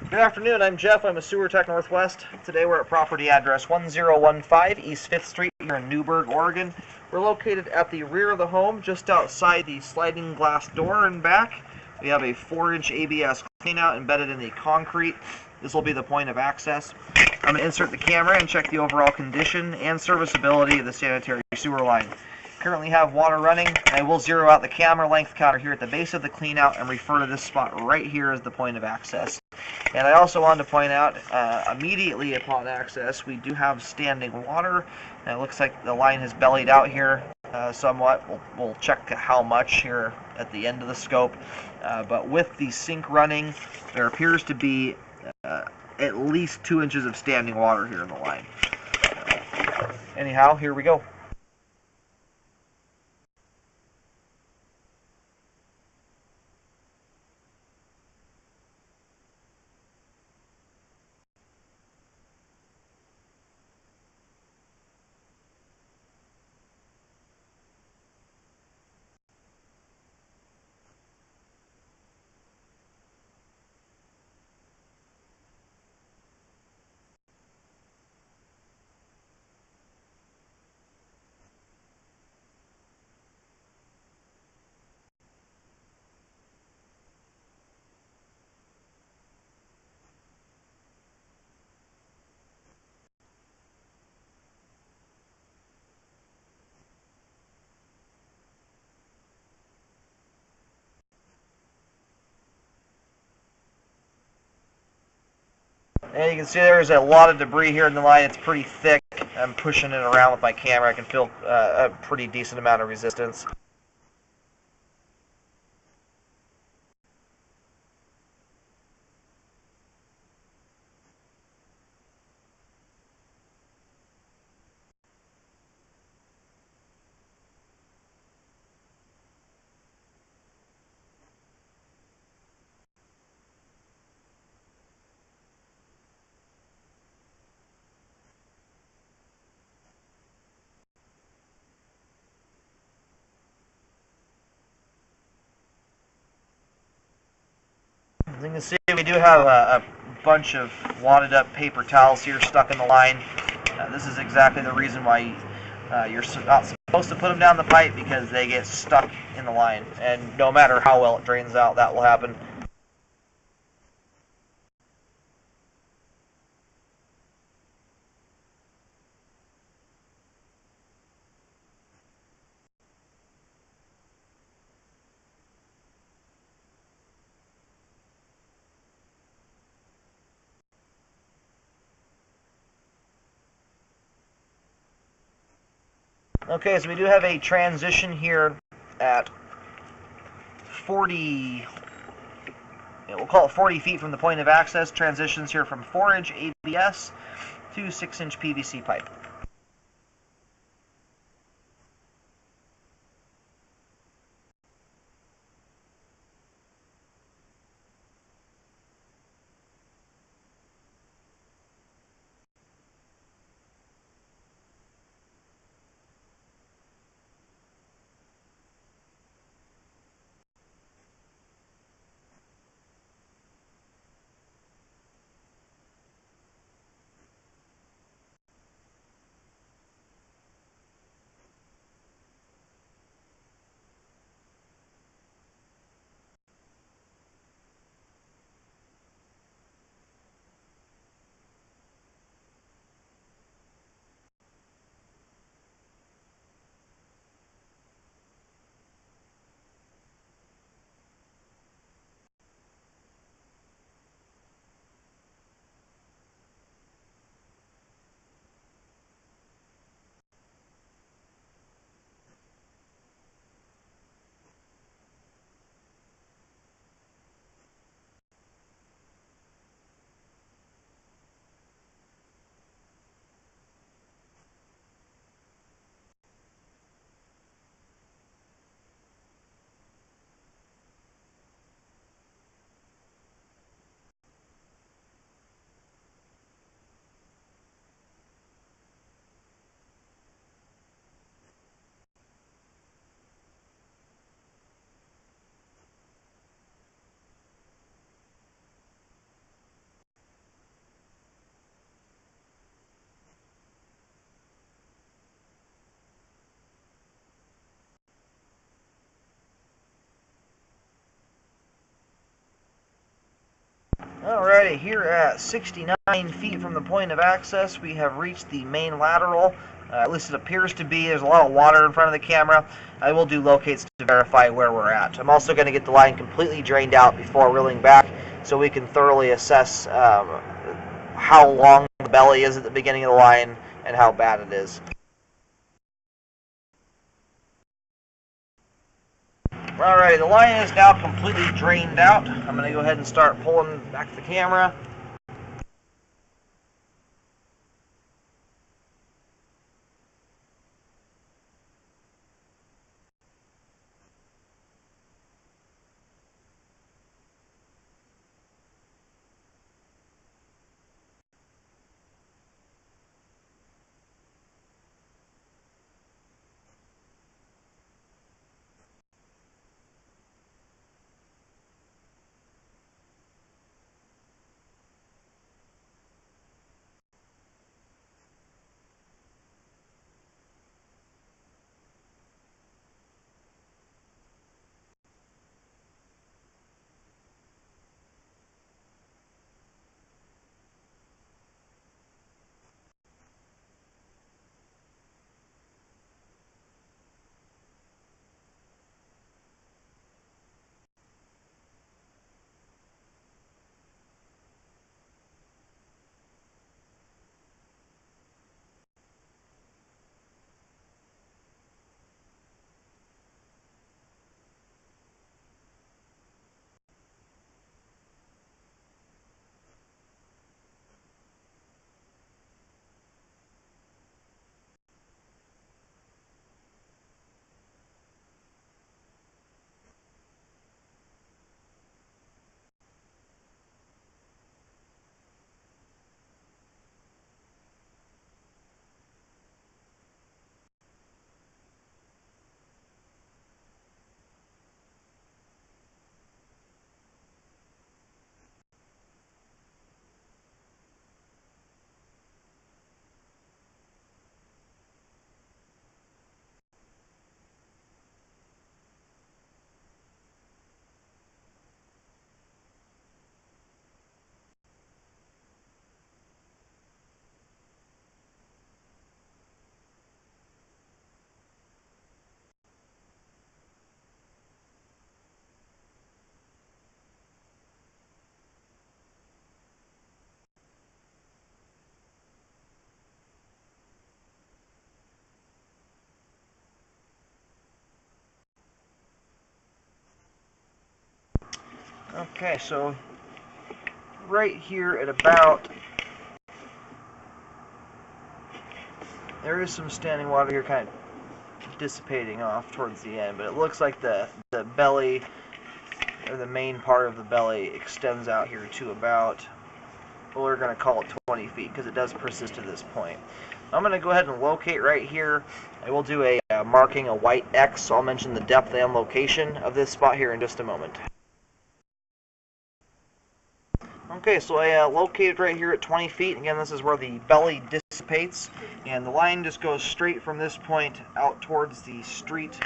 Good afternoon, I'm Jeff. I'm a Sewer Tech Northwest. Today we're at property address 1015 East 5th Street here in Newberg, Oregon. We're located at the rear of the home, just outside the sliding glass door and back. We have a 4-inch ABS cleanout embedded in the concrete. This will be the point of access. I'm going to insert the camera and check the overall condition and serviceability of the sanitary sewer line. Currently have water running, and I will zero out the camera length counter here at the base of the cleanout and refer to this spot right here as the point of access. And I also wanted to point out, immediately upon access, we do have standing water. And it looks like the line has bellied out here somewhat. We'll check how much here at the end of the scope. But with the sink running, there appears to be at least 2 inches of standing water here in the line. Anyhow, here we go. And you can see there's a lot of debris here in the line. It's pretty thick. I'm pushing it around with my camera. I can feel a pretty decent amount of resistance. As you can see, we do have a bunch of wadded up paper towels here stuck in the line. This is exactly the reason why you're not supposed to put them down the pipe, because they get stuck in the line. And no matter how well it drains out, that will happen. Okay, so we do have a transition here at 40, we'll call it 40 feet from the point of access. Transitions here from 4-inch ABS to 6-inch PVC pipe. Alrighty, here at 69 feet from the point of access, we have reached the main lateral. At least it appears to be. There's a lot of water in front of the camera. I will do locates to verify where we're at. I'm also going to get the line completely drained out before reeling back so we can thoroughly assess how long the belly is at the beginning of the line and how bad it is. Alright, the line is now completely drained out. I'm going to go ahead and start pulling back the camera. Okay, so right here at about, there is some standing water here kind of dissipating off towards the end, but it looks like the belly, or the main part of the belly, extends out here to about, well, we're going to call it 20 feet because it does persist to this point. I'm going to go ahead and locate right here. I will do a marking, a white X, so I'll mention the depth and location of this spot here in just a moment. Okay, so I located right here at 20 feet. Again, this is where the belly dissipates, and the line just goes straight from this point out towards the street.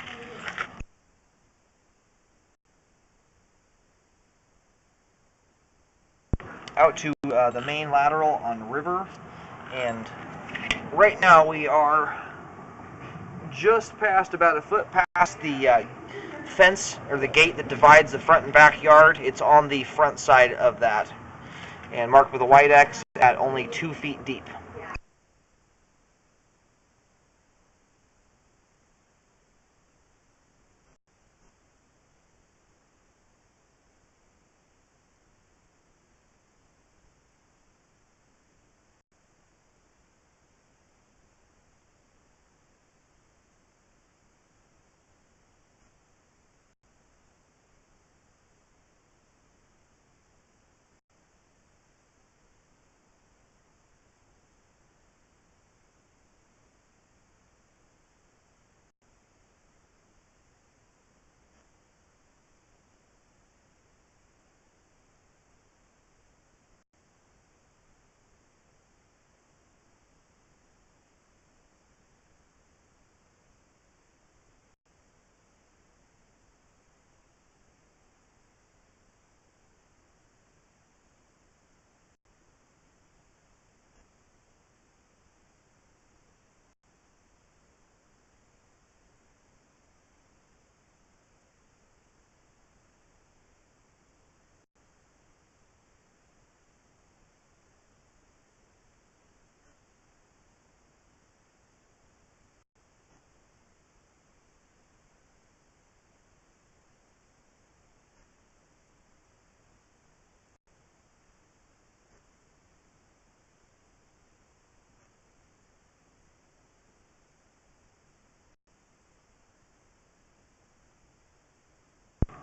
Out to the main lateral on River, and right now we are just past, about a foot past the fence, or the gate that divides the front and backyard. It's on the front side of that, and marked with a white X at only 2 feet deep.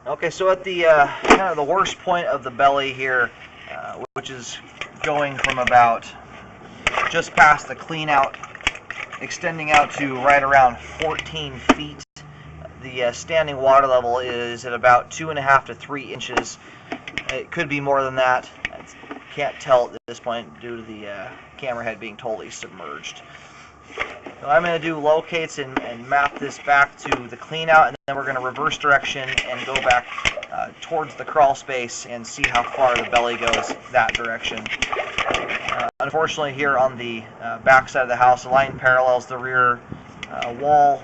Okay, so at the kind of the worst point of the belly here, which is going from about just past the clean out, extending out to right around 14 feet. The standing water level is at about 2.5 to 3 inches. It could be more than that. I can't tell at this point due to the camera head being totally submerged. So I'm going to do locates and map this back to the clean out, and then we're going to reverse direction and go back towards the crawl space and see how far the belly goes that direction. Unfortunately, here on the back side of the house, the line parallels the rear wall,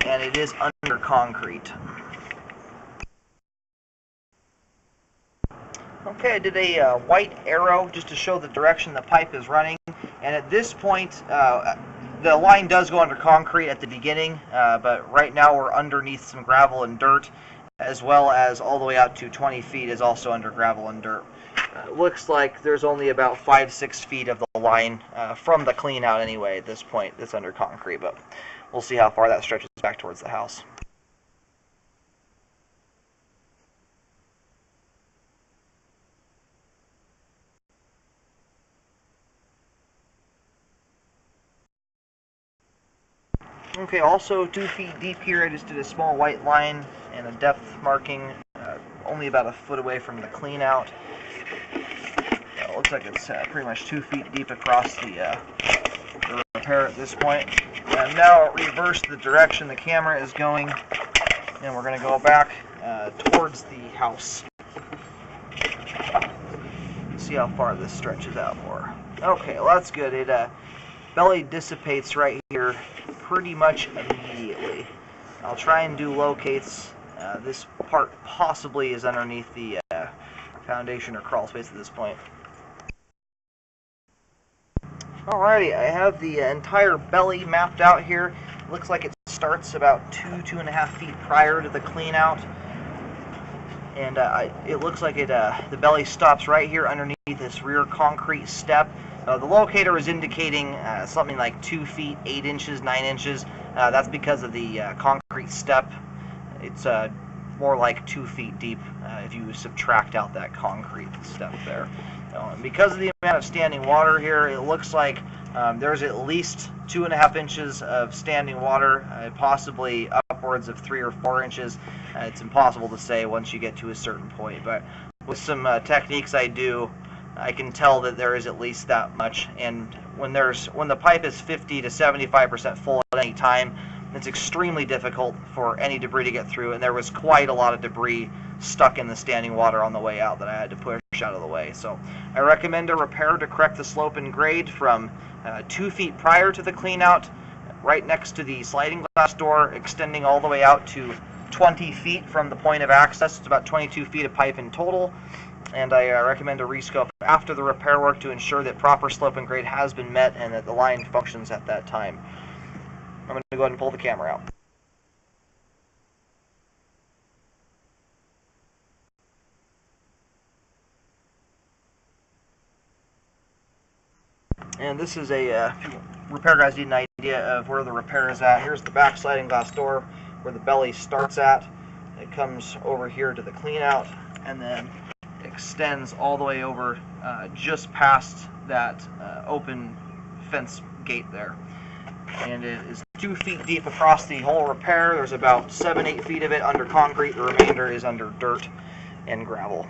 and it is under concrete. Okay, I did a white arrow just to show the direction the pipe is running, and at this point the line does go under concrete at the beginning, but right now we're underneath some gravel and dirt, as well as all the way out to 20 feet is also under gravel and dirt. It looks like there's only about 5-6 feet of the line from the clean out anyway at this point that's under concrete, but we'll see how far that stretches back towards the house. Okay, also 2 feet deep here, I just did a small white line and a depth marking only about a foot away from the clean out. It looks like it's pretty much 2 feet deep across the repair at this point. And now I'll reverse the direction the camera is going, and we're going to go back towards the house. See how far this stretches out for. Okay, well that's good. It belly dissipates right here pretty much immediately. I'll try and do locates. This part possibly is underneath the foundation or crawl space at this point. Alrighty, I have the entire belly mapped out here. Looks like it starts about 2.5 feet prior to the clean out. And it looks like the belly stops right here underneath this rear concrete step. The locator is indicating something like 2 feet, 8 inches, 9 inches. That's because of the concrete step. It's more like 2 feet deep if you subtract out that concrete step there. Because of the amount of standing water here, it looks like there's at least 2.5 inches of standing water, possibly upwards of 3 or 4 inches. It's impossible to say once you get to a certain point, but with some techniques I do, I can tell that there is at least that much. And when the pipe is 50 to 75% full at any time, it's extremely difficult for any debris to get through, and there was quite a lot of debris stuck in the standing water on the way out that I had to push out of the way. So I recommend a repair to correct the slope and grade from 2 feet prior to the clean out, right next to the sliding glass door, extending all the way out to 20 feet from the point of access. It's about 22 feet of pipe in total. And I recommend a rescope after the repair work to ensure that proper slope and grade has been met and that the line functions at that time. I'm going to go ahead and pull the camera out. And this is a repair guys need an idea of where the repair is at. Here's the back sliding glass door where the belly starts at. It comes over here to the clean out and then extends all the way over just past that open fence gate there. And it is 2 feet deep across the whole repair. There's about 7-8 feet of it under concrete. The remainder is under dirt and gravel.